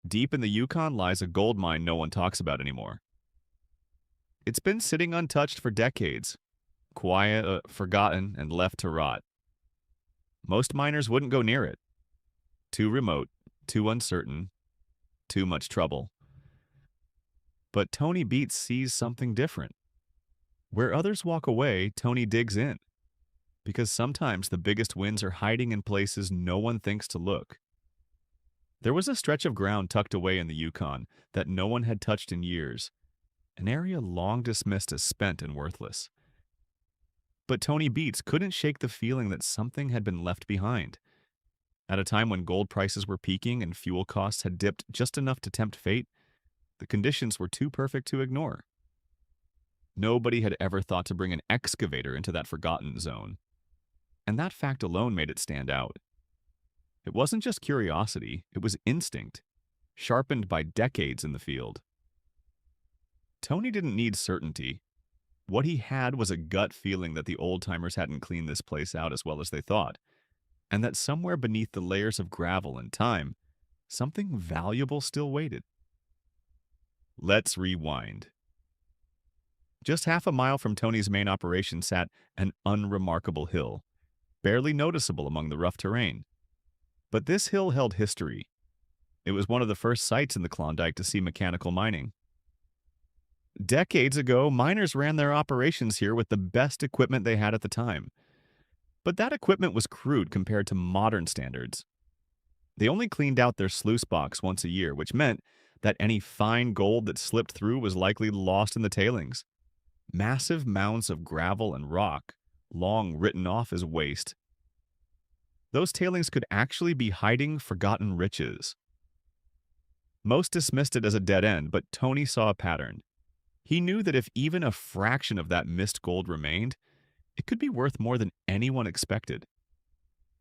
Deep in the Yukon lies a gold mine no one talks about anymore. It's been sitting untouched for decades, quiet, forgotten, and left to rot. Most miners wouldn't go near it. Too remote, too uncertain, too much trouble. But Tony Beets sees something different. Where others walk away, Tony digs in. Because sometimes the biggest wins are hiding in places no one thinks to look. There was a stretch of ground tucked away in the Yukon that no one had touched in years, an area long dismissed as spent and worthless. But Tony Beets couldn't shake the feeling that something had been left behind. At a time when gold prices were peaking and fuel costs had dipped just enough to tempt fate, the conditions were too perfect to ignore. Nobody had ever thought to bring an excavator into that forgotten zone, and that fact alone made it stand out. It wasn't just curiosity, it was instinct, sharpened by decades in the field. Tony didn't need certainty. What he had was a gut feeling that the old-timers hadn't cleaned this place out as well as they thought, and that somewhere beneath the layers of gravel and time, something valuable still waited. Let's rewind. Just half a mile from Tony's main operation sat an unremarkable hill, barely noticeable among the rough terrain. But this hill held history. It was one of the first sites in the Klondike to see mechanical mining. Decades ago, miners ran their operations here with the best equipment they had at the time. But that equipment was crude compared to modern standards. They only cleaned out their sluice box once a year, which meant that any fine gold that slipped through was likely lost in the tailings. Massive mounds of gravel and rock, long written off as waste. Those tailings could actually be hiding forgotten riches. Most dismissed it as a dead end, but Tony saw a pattern. He knew that if even a fraction of that missed gold remained, it could be worth more than anyone expected.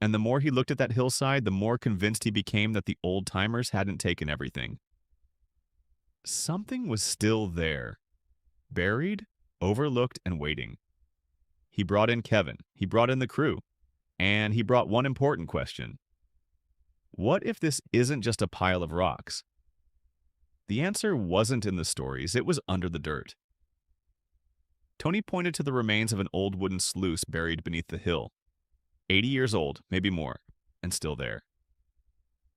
And the more he looked at that hillside, the more convinced he became that the old-timers hadn't taken everything. Something was still there, buried, overlooked, and waiting. He brought in Kevin, he brought in the crew, and he brought one important question. What if this isn't just a pile of rocks? The answer wasn't in the stories, it was under the dirt. Tony pointed to the remains of an old wooden sluice buried beneath the hill. 80 years old, maybe more, and still there.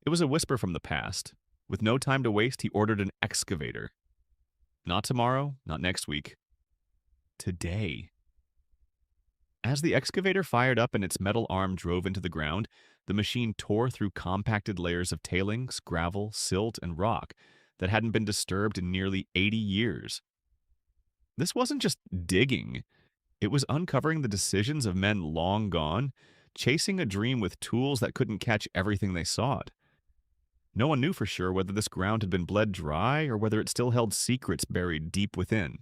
It was a whisper from the past. With no time to waste, he ordered an excavator. Not tomorrow, not next week. Today. As the excavator fired up and its metal arm drove into the ground, the machine tore through compacted layers of tailings, gravel, silt, and rock that hadn't been disturbed in nearly 80 years. This wasn't just digging. It was uncovering the decisions of men long gone, chasing a dream with tools that couldn't catch everything they sought. No one knew for sure whether this ground had been bled dry or whether it still held secrets buried deep within.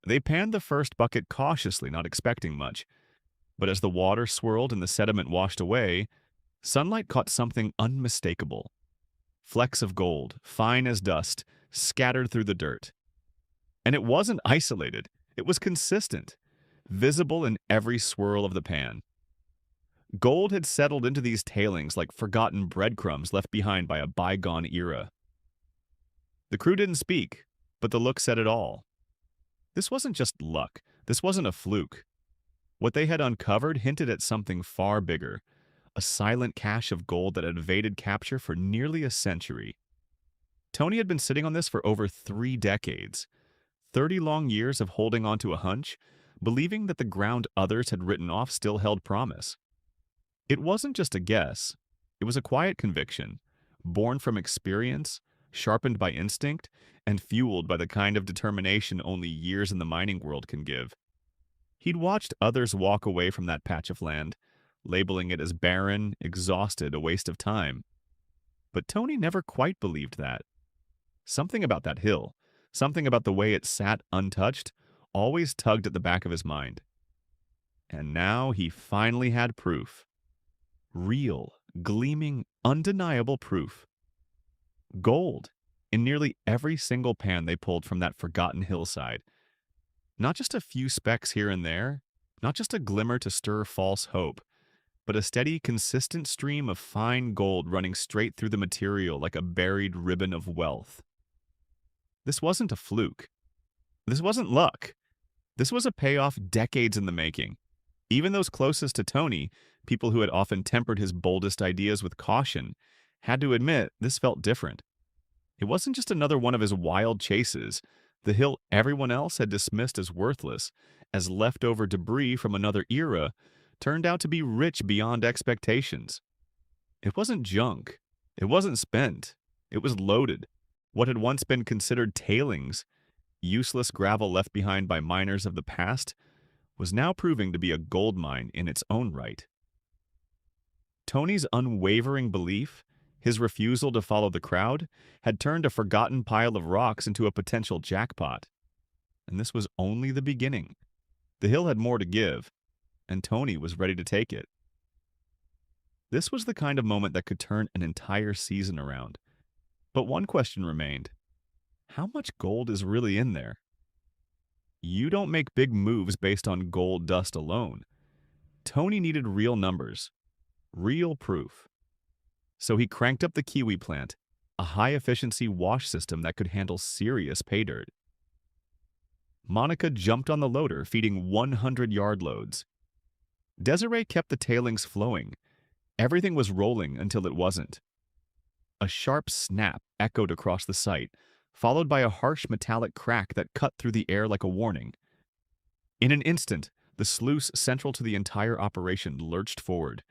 They panned the first bucket cautiously, not expecting much. But as the water swirled and the sediment washed away, sunlight caught something unmistakable. Flecks of gold, fine as dust, scattered through the dirt. And it wasn't isolated. It was consistent, visible in every swirl of the pan. Gold had settled into these tailings like forgotten breadcrumbs left behind by a bygone era. The crew didn't speak, but the look said it all. This wasn't just luck. This wasn't a fluke. What they had uncovered hinted at something far bigger, a silent cache of gold that had evaded capture for nearly a century. Tony had been sitting on this for over 3 decades, 30 long years of holding on to a hunch, believing that the ground others had written off still held promise. It wasn't just a guess. It was a quiet conviction, born from experience, sharpened by instinct, and fueled by the kind of determination only years in the mining world can give. He'd watched others walk away from that patch of land, labeling it as barren, exhausted, a waste of time. But Tony never quite believed that. Something about that hill, something about the way it sat untouched, always tugged at the back of his mind. And now he finally had proof. Real, gleaming, undeniable proof. Gold in nearly every single pan they pulled from that forgotten hillside. Not just a few specks here and there, not just a glimmer to stir false hope, but a steady, consistent stream of fine gold running straight through the material like a buried ribbon of wealth. This wasn't a fluke. This wasn't luck. This was a payoff decades in the making. Even those closest to Tony, people who had often tempered his boldest ideas with caution, had to admit this felt different. It wasn't just another one of his wild chases. The hill everyone else had dismissed as worthless, as leftover debris from another era, turned out to be rich beyond expectations. It wasn't junk. It wasn't spent. It was loaded. What had once been considered tailings, useless gravel left behind by miners of the past, was now proving to be a gold mine in its own right. Tony's unwavering belief, his refusal to follow the crowd, had turned a forgotten pile of rocks into a potential jackpot. And this was only the beginning. The hill had more to give, and Tony was ready to take it. This was the kind of moment that could turn an entire season around. But one question remained. How much gold is really in there? You don't make big moves based on gold dust alone. Tony needed real numbers, real proof. So he cranked up the kiwi plant, a high-efficiency wash system that could handle serious pay dirt. Monica jumped on the loader, feeding 100-yard loads. Desiree kept the tailings flowing. Everything was rolling until it wasn't. A sharp snap echoed across the site, followed by a harsh metallic crack that cut through the air like a warning. In an instant, the sluice central to the entire operation lurched forward,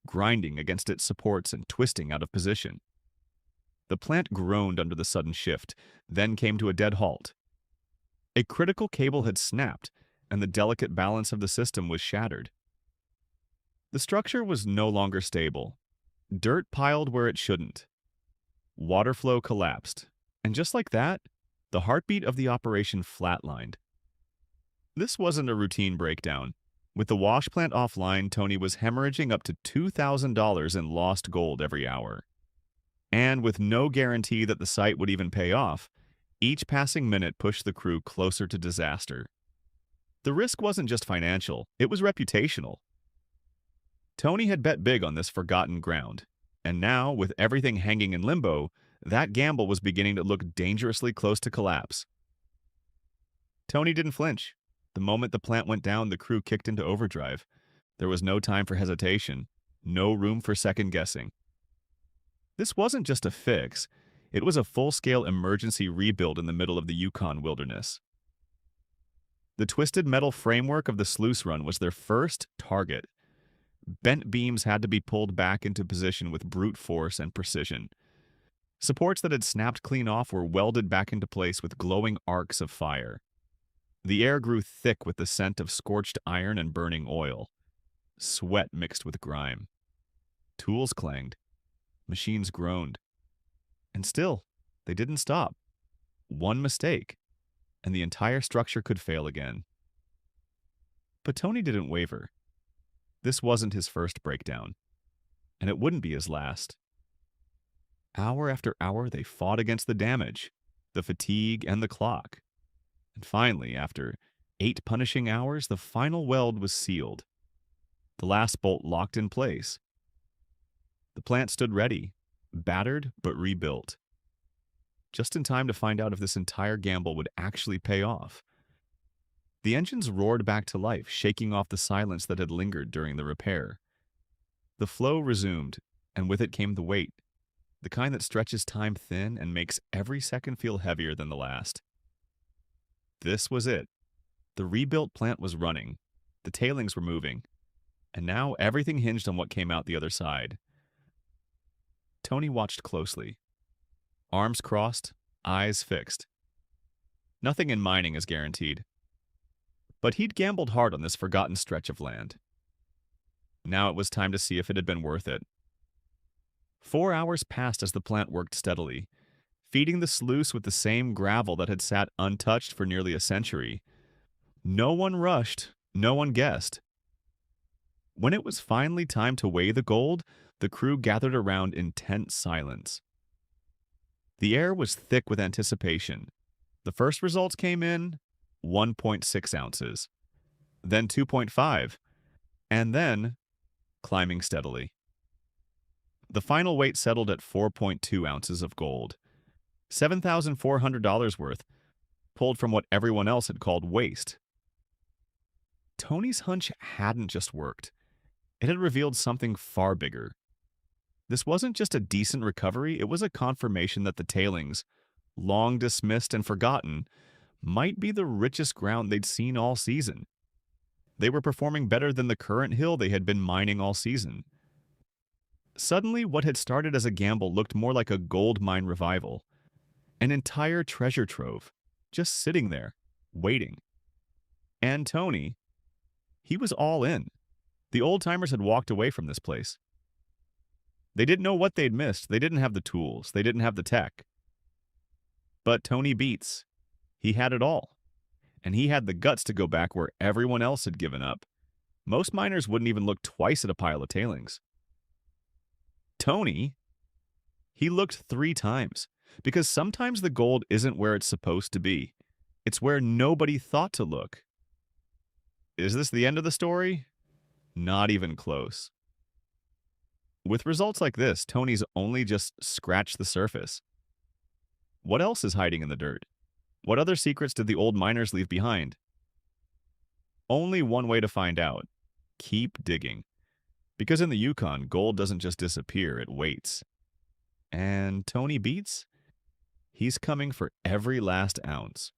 grinding against its supports and twisting out of position. The plant groaned under the sudden shift, then came to a dead halt. A critical cable had snapped, and the delicate balance of the system was shattered. The structure was no longer stable. Dirt piled where it shouldn't. Water flow collapsed, and just like that, the heartbeat of the operation flatlined. This wasn't a routine breakdown. With the wash plant offline, Tony was hemorrhaging up to $2,000 in lost gold every hour. And with no guarantee that the site would even pay off, each passing minute pushed the crew closer to disaster. The risk wasn't just financial, it was reputational. Tony had bet big on this forgotten ground, and now, with everything hanging in limbo, that gamble was beginning to look dangerously close to collapse. Tony didn't flinch. The moment the plant went down, the crew kicked into overdrive. There was no time for hesitation, no room for second guessing. This wasn't just a fix, it was a full-scale emergency rebuild in the middle of the Yukon wilderness. The twisted metal framework of the sluice run was their first target. Bent beams had to be pulled back into position with brute force and precision. Supports that had snapped clean off were welded back into place with glowing arcs of fire. The air grew thick with the scent of scorched iron and burning oil. Sweat mixed with grime. Tools clanged. Machines groaned. And still, they didn't stop. One mistake, and the entire structure could fail again. But Tony didn't waver. This wasn't his first breakdown, and it wouldn't be his last. Hour after hour, they fought against the damage, the fatigue, and the clock. And finally, after 8 punishing hours, the final weld was sealed. The last bolt locked in place. The plant stood ready, battered but rebuilt. Just in time to find out if this entire gamble would actually pay off. The engines roared back to life, shaking off the silence that had lingered during the repair. The flow resumed, and with it came the weight, the kind that stretches time thin and makes every second feel heavier than the last. This was it. The rebuilt plant was running, the tailings were moving, and now everything hinged on what came out the other side. Tony watched closely. Arms crossed, eyes fixed. Nothing in mining is guaranteed. But he'd gambled hard on this forgotten stretch of land. Now it was time to see if it had been worth it. 4 hours passed as the plant worked steadily, feeding the sluice with the same gravel that had sat untouched for nearly a century. No one rushed, no one guessed. When it was finally time to weigh the gold, the crew gathered around in tense silence. The air was thick with anticipation. The first results came in 1.6 ounces, then 2.5, and then climbing steadily. The final weight settled at 4.2 ounces of gold, $7,400 worth, pulled from what everyone else had called waste. Tony's hunch hadn't just worked. It had revealed something far bigger. This wasn't just a decent recovery, it was a confirmation that the tailings, long dismissed and forgotten, might be the richest ground they'd seen all season. They were performing better than the current hill they had been mining all season. Suddenly, what had started as a gamble looked more like a gold mine revival. An entire treasure trove, just sitting there, waiting. And Tony, he was all in. The old-timers had walked away from this place. They didn't know what they'd missed. They didn't have the tools. They didn't have the tech. But Tony Beets, he had it all. And he had the guts to go back where everyone else had given up. Most miners wouldn't even look twice at a pile of tailings. Tony, he looked 3 times. Because sometimes the gold isn't where it's supposed to be. It's where nobody thought to look. Is this the end of the story? Not even close. With results like this, Tony's only just scratched the surface. What else is hiding in the dirt? What other secrets did the old miners leave behind? Only one way to find out. Keep digging. Because in the Yukon, gold doesn't just disappear, it waits. And Tony Beets? He's coming for every last ounce.